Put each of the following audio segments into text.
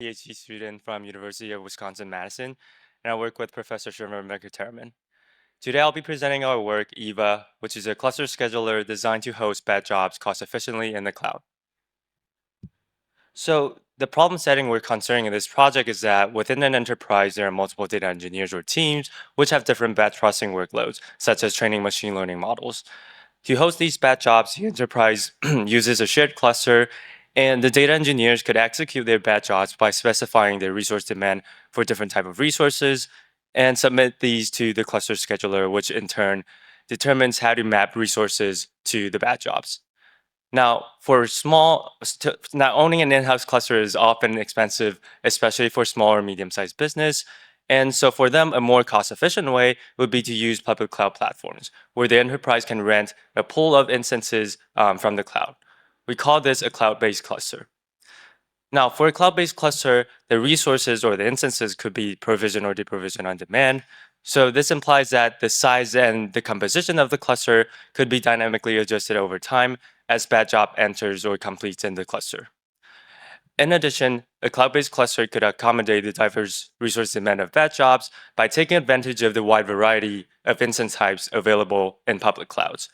PhD student from University of Wisconsin-Madison, and I work with Professor Shivaram Venkataraman. Today I'll be presenting our work, EVA, which is a cluster scheduler designed to host batch jobs cost efficiently in the cloud. So the problem setting we're considering in this project is that within an enterprise, there are multiple data engineers or teams which have different batch processing workloads, such as training machine learning models. To host these batch jobs, the enterprise uses a shared cluster, and the data engineers could execute their batch jobs by specifying their resource demand for different type of resources and submit these to the cluster scheduler, which in turn determines how to map resources to the batch jobs. Now, now owning an in-house cluster is often expensive, especially for small or medium-sized business. And so for them, a more cost-efficient way would be to use public cloud platforms, where the enterprise can rent a pool of instances from the cloud. We call this a cloud-based cluster. Now, for a cloud-based cluster, the resources or the instances could be provisioned or deprovisioned on demand. So this implies that the size and the composition of the cluster could be dynamically adjusted over time as batch job enters or completes in the cluster. In addition, a cloud-based cluster could accommodate the diverse resource demand of batch jobs by taking advantage of the wide variety of instance types available in public clouds.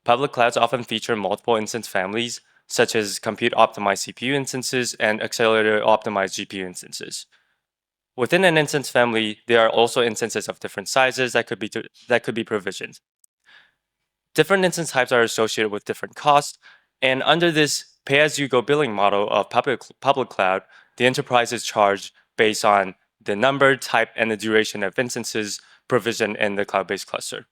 Public clouds often feature multiple instance families, such as compute-optimized CPU instances and accelerator-optimized GPU instances. Within an instance family, there are also instances of different sizes that could be provisioned. Different instance types are associated with different costs, and under this pay-as-you-go billing model of public cloud, the enterprise is charged based on the number, type, and the duration of instances provisioned in the cloud-based cluster.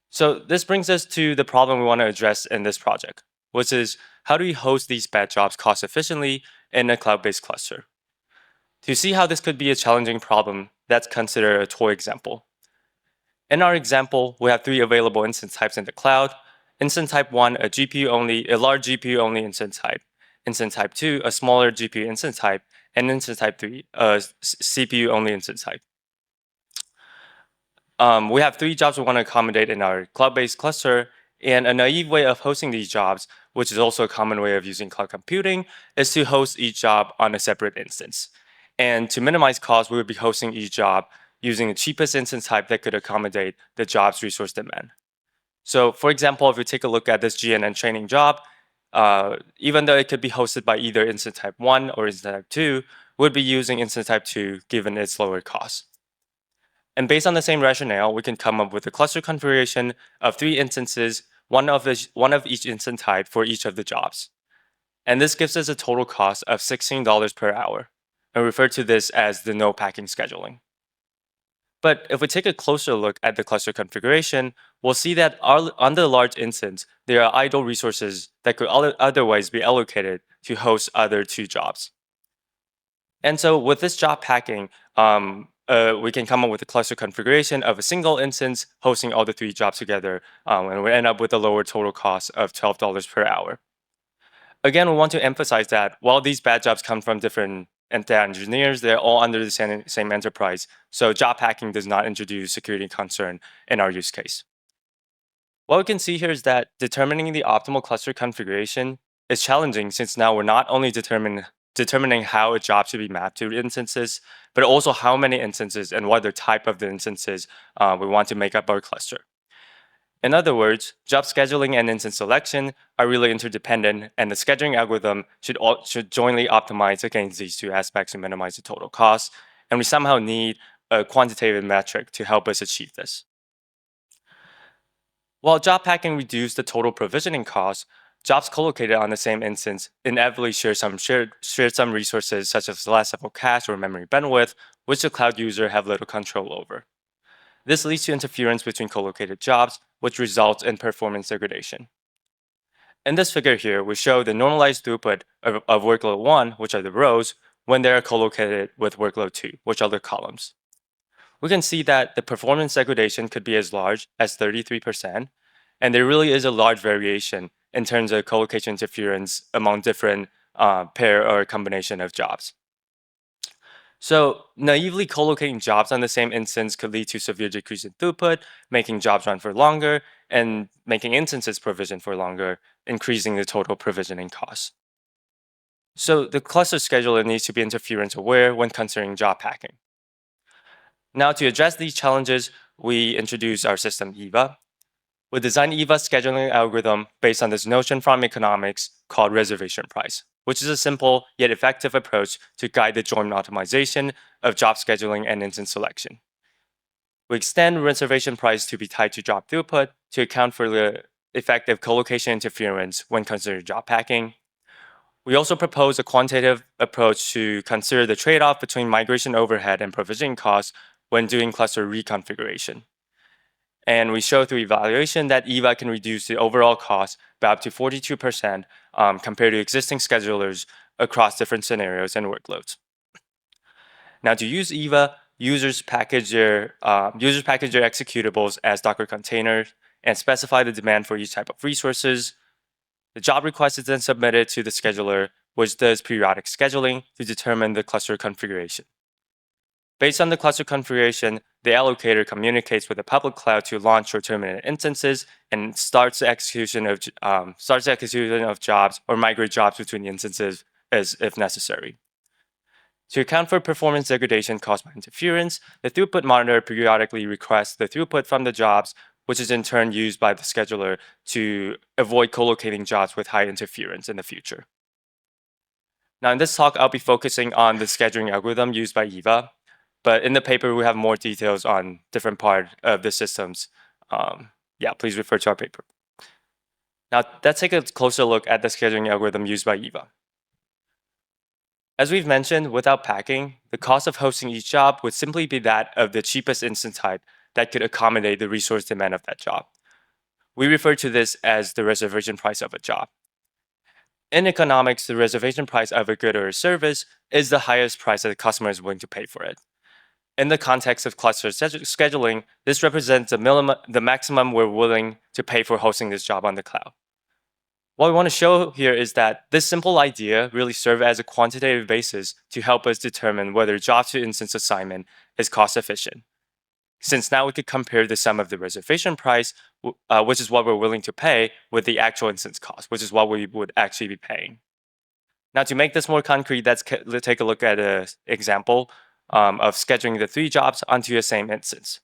So this brings us to the problem we want to address in this project, which is how do we host these batch jobs cost efficiently in a cloud-based cluster? To see how this could be a challenging problem, let's consider a toy example. In our example, we have three available instance types in the cloud. Instance type 1, a large GPU-only instance type. Instance type 2, a smaller GPU instance type. And instance type 3, a CPU-only instance type. We have three jobs we want to accommodate in our cloud-based cluster, and a naive way of hosting these jobs, which is also a common way of using cloud computing, is to host each job on a separate instance. And to minimize costs, we would be hosting each job using the cheapest instance type that could accommodate the job's resource demand. So for example, if we take a look at this GNN training job, even though it could be hosted by either instance type 1 or instance type 2, we'd be using instance type 2 given its lower cost. And based on the same rationale, we can come up with a cluster configuration of three instances, one of each instance type for each of the jobs. And this gives us a total cost of $16 per hour. I refer to this as the no packing scheduling. But if we take a closer look at the cluster configuration, we'll see that on the large instance, there are idle resources that could otherwise be allocated to host other two jobs. And so with this job packing, we can come up with a cluster configuration of a single instance hosting all the three jobs together, and we end up with a lower total cost of $12 per hour. Again, we want to emphasize that while these bad jobs come from different data engineers, they're all under the same enterprise. So job hacking does not introduce security concern in our use case. What we can see here is that determining the optimal cluster configuration is challenging since now we're not only determining how a job should be mapped to instances, but also how many instances and what the type of the instances we want to make up our cluster. In other words, job scheduling and instance selection are really interdependent, and the scheduling algorithm should jointly optimize against these two aspects to minimize the total cost, and we somehow need a quantitative metric to help us achieve this. While job packing reduces the total provisioning cost, jobs co-located on the same instance inevitably share some resources such as less level cache or memory bandwidth, which the cloud user have little control over. This leads to interference between co-located jobs, which results in performance degradation. In this figure here, we show the normalized throughput of workload 1, which are the rows, when they are co-located with workload 2, which are the columns. We can see that the performance degradation could be as large as 33%, and there really is a large variation in terms of co-location interference among different pair or combination of jobs. So naively co-locating jobs on the same instance could lead to severe decrease in throughput, making jobs run for longer, and making instances provision for longer, increasing the total provisioning cost. So the cluster scheduler needs to be interference aware when considering job packing. Now to address these challenges, we introduce our system EVA. We designed EVA's scheduling algorithm based on this notion from economics called reservation price, which is a simple yet effective approach to guide the joint optimization of job scheduling and instance selection. We extend reservation price to be tied to job throughput to account for the effective collocation interference when considering job packing. We also propose a quantitative approach to consider the trade-off between migration overhead and provisioning costs when doing cluster reconfiguration. And we show through evaluation that EVA can reduce the overall cost by up to 42% compared to existing schedulers across different scenarios and workloads. Now, to use EVA, users package their executables as Docker containers and specify the demand for each type of resources. The job request is then submitted to the scheduler, which does periodic scheduling to determine the cluster configuration. Based on the cluster configuration, the allocator communicates with the public cloud to launch or terminate instances and starts the execution of jobs or migrate jobs between instances as if necessary. To account for performance degradation caused by interference, the throughput monitor periodically requests the throughput from the jobs, which is in turn used by the scheduler to avoid co-locating jobs with high interference in the future. Now in this talk, I'll be focusing on the scheduling algorithm used by EVA, but in the paper, we have more details on different parts of the systems. Please refer to our paper. Now let's take a closer look at the scheduling algorithm used by EVA. As we've mentioned, without packing, the cost of hosting each job would simply be that of the cheapest instance type that could accommodate the resource demand of that job. We refer to this as the reservation price of a job. In economics, the reservation price of a good or a service is the highest price that the customer is willing to pay for it. In the context of cluster scheduling, this represents the maximum we're willing to pay for hosting this job on the cloud. What we want to show here is that this simple idea really serves as a quantitative basis to help us determine whether job to instance assignment is cost efficient. Since now we could compare the sum of the reservation price, which is what we're willing to pay, with the actual instance cost, which is what we would actually be paying. Now to make this more concrete, let's take a look at an example of scheduling the 3 jobs onto the same instance.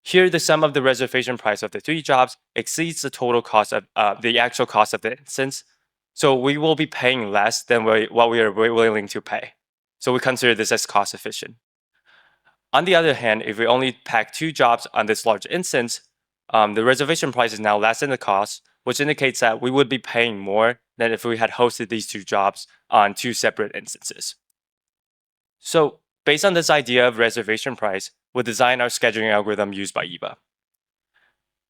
Here, the sum of the reservation price of the 3 jobs exceeds the total cost of the actual cost of the instance. So we will be paying less than what we are willing to pay. So we consider this as cost efficient. On the other hand, if we only pack 2 jobs on this large instance, the reservation price is now less than the cost, which indicates that we would be paying more than if we had hosted these 2 jobs on 2 separate instances. So based on this idea of reservation price, we'll design our scheduling algorithm used by EVA.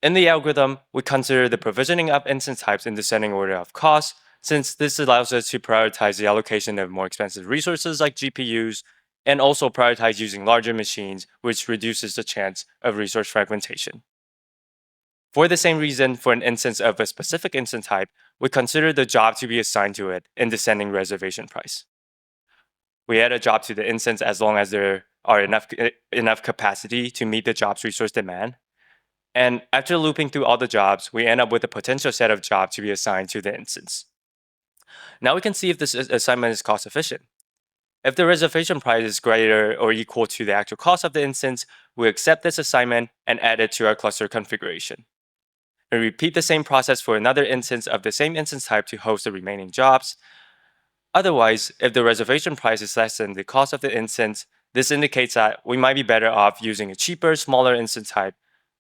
In the algorithm, we consider the provisioning of instance types in descending order of cost, since this allows us to prioritize the allocation of more expensive resources like GPUs, and also prioritize using larger machines, which reduces the chance of resource fragmentation. For the same reason, for an instance of a specific instance type, we consider the job to be assigned to it in descending reservation price. We add a job to the instance as long as there are enough capacity to meet the job's resource demand. And after looping through all the jobs, we end up with a potential set of jobs to be assigned to the instance. Now we can see if this assignment is cost efficient. If the reservation price is greater or equal to the actual cost of the instance, we accept this assignment and add it to our cluster configuration. We repeat the same process for another instance of the same instance type to host the remaining jobs. Otherwise, if the reservation price is less than the cost of the instance, this indicates that we might be better off using a cheaper, smaller instance type.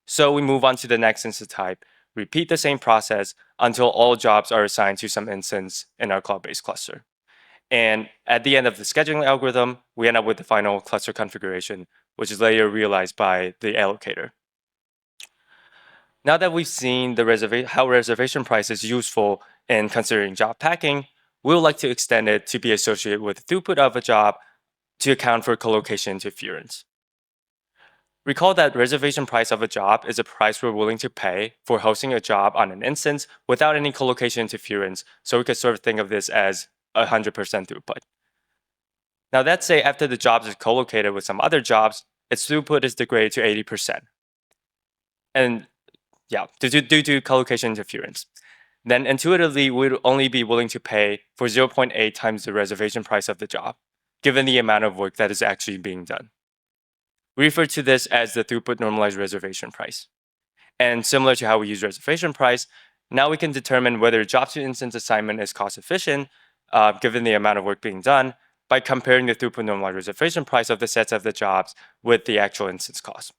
So we move on to the next instance type, repeat the same process until all jobs are assigned to some instance in our cloud-based cluster. And at the end of the scheduling algorithm, we end up with the final cluster configuration, which is later realized by the allocator. Now that we've seen how reservation price is useful in considering job packing, we would like to extend it to be associated with the throughput of a job to account for collocation interference. Recall that reservation price of a job is a price we're willing to pay for hosting a job on an instance without any collocation interference, so we could sort of think of this as 100% throughput. Now let's say after the jobs is collocated with some other jobs, its throughput is degraded to 80%. And due to collocation interference. then intuitively we'd only be willing to pay for 0.8 times the reservation price of the job, given the amount of work that is actually being done. We refer to this as the throughput normalized reservation price. And similar to how we use reservation price, now we can determine whether a job to instance assignment is cost efficient, given the amount of work being done, by comparing the throughput normalized reservation price of the sets of the jobs with the actual instance cost.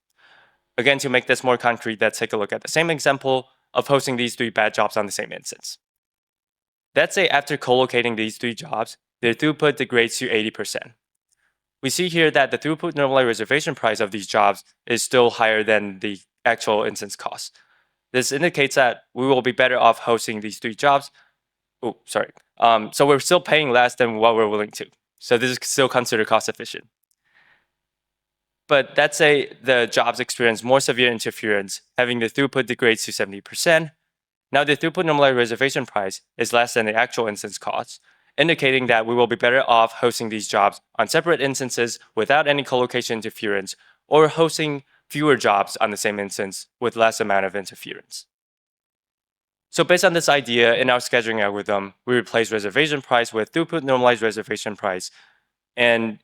Again, to make this more concrete, let's take a look at the same example of hosting these 3 batch jobs on the same instance. Let's say after co-locating these 3 jobs, their throughput degrades to 80%. We see here that the throughput normalized reservation price of these jobs is still higher than the actual instance cost. This indicates that we will be better off hosting these 3 jobs. Oh, sorry. So we're still paying less than what we're willing to. So this is still considered cost efficient. But let's say the jobs experience more severe interference, having the throughput degrades to 70%. Now the throughput normalized reservation price is less than the actual instance cost, indicating that we will be better off hosting these jobs on separate instances without any colocation interference, or hosting fewer jobs on the same instance with less amount of interference. So based on this idea, in our scheduling algorithm, we replace reservation price with throughput normalized reservation price. And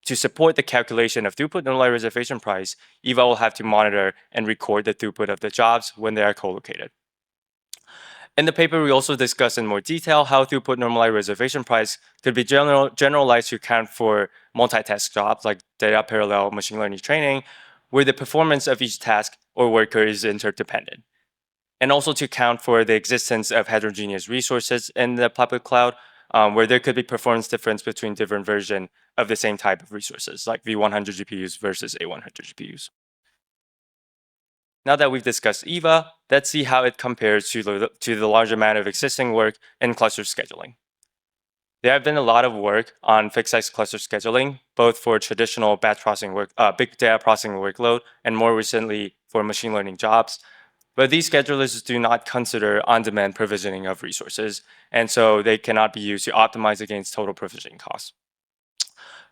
to support the calculation of throughput normalized reservation price, EVA will have to monitor and record the throughput of the jobs when they are co-located. In the paper, we also discuss in more detail how throughput normalized reservation price could be generalized to account for multitask jobs like data parallel machine learning training, where the performance of each task or worker is interdependent. And also to account for the existence of heterogeneous resources in the public cloud, where there could be performance difference between different versions of the same type of resources, like V100 GPUs versus A100 GPUs. Now that we've discussed EVA, let's see how it compares to the large amount of existing work in cluster scheduling. There have been a lot of work on fixed size cluster scheduling, both for traditional batch processing work, big data processing workload, and more recently for machine learning jobs. But these schedulers do not consider on-demand provisioning of resources, and so they cannot be used to optimize against total provisioning costs.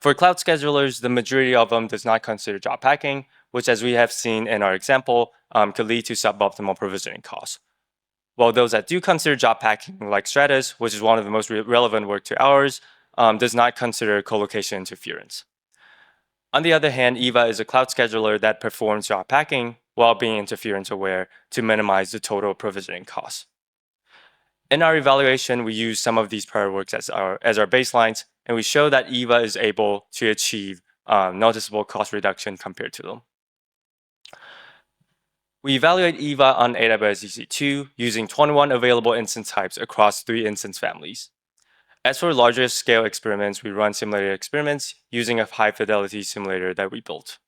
For cloud schedulers, the majority of them does not consider job packing, which, as we have seen in our example, could lead to suboptimal provisioning costs. While those that do consider job packing, like Stratus, which is one of the most relevant work to ours, does not consider colocation interference. On the other hand, EVA is a cloud scheduler that performs job packing while being interference aware to minimize the total provisioning costs. In our evaluation, we use some of these prior works as our baselines, and we show that EVA is able to achieve noticeable cost reduction compared to them. We evaluate EVA on AWS EC2 using 21 available instance types across 3 instance families. As for larger scale experiments, we run simulated experiments using a high fidelity simulator that we built.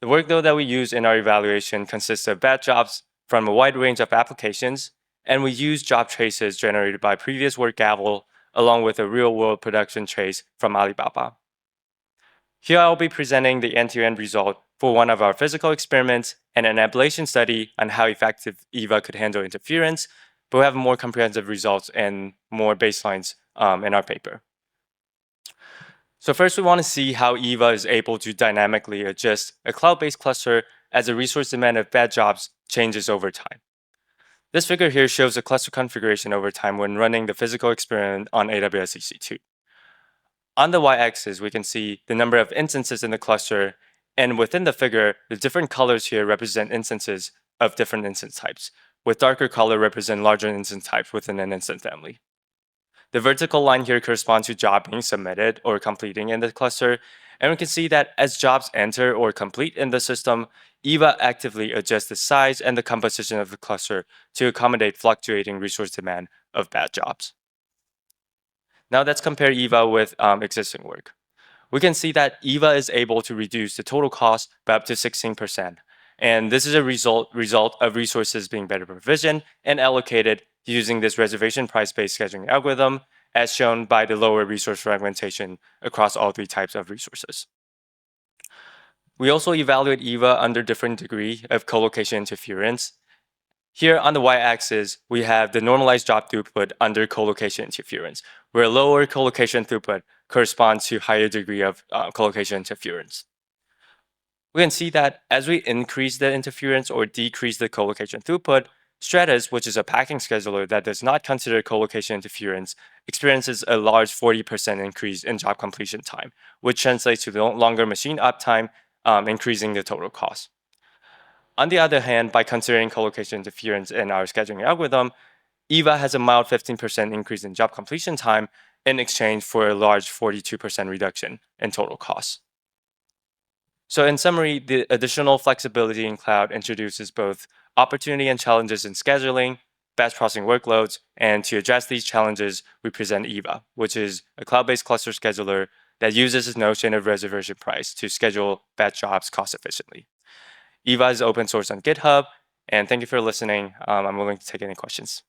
The workload that we use in our evaluation consists of batch jobs from a wide range of applications, and we use job traces generated by previous work gavel along with a real-world production trace from Alibaba. Here I'll be presenting the end-to-end result for one of our physical experiments and an ablation study on how effective EVA could handle interference, but we have more comprehensive results and more baselines in our paper. So first, we want to see how EVA is able to dynamically adjust a cloud-based cluster as the resource demand of batch jobs changes over time. This figure here shows the cluster configuration over time when running the physical experiment on AWS EC2. On the y-axis, we can see the number of instances in the cluster, and within the figure, the different colors here represent instances of different instance types, with darker color represent larger instance types within an instance family. The vertical line here corresponds to job being submitted or completing in the cluster, and we can see that as jobs enter or complete in the system, EVA actively adjusts the size and the composition of the cluster to accommodate fluctuating resource demand of batch jobs. Now let's compare EVA with existing work. We can see that EVA is able to reduce the total cost by up to 16%. And this is a result of resources being better provisioned and allocated using this reservation price-based scheduling algorithm, as shown by the lower resource fragmentation across all 3 types of resources. We also evaluate EVA under different degree of colocation interference. Here on the y-axis, we have the normalized job throughput under colocation interference, where lower colocation throughput corresponds to higher degree of colocation interference. We can see that as we increase the interference or decrease the colocation throughput, Stratus, which is a packing scheduler that does not consider colocation interference, experiences a large 40% increase in job completion time, which translates to longer machine uptime, increasing the total cost. On the other hand, by considering colocation interference in our scheduling algorithm, EVA has a mild 15% increase in job completion time in exchange for a large 42% reduction in total cost. So in summary, the additional flexibility in cloud introduces both opportunity and challenges in scheduling, batch processing workloads, and to address these challenges, we present EVA, which is a cloud-based cluster scheduler that uses this notion of reservation price to schedule batch jobs cost efficiently. EVA is open source on GitHub, and thank you for listening. I'm willing to take any questions.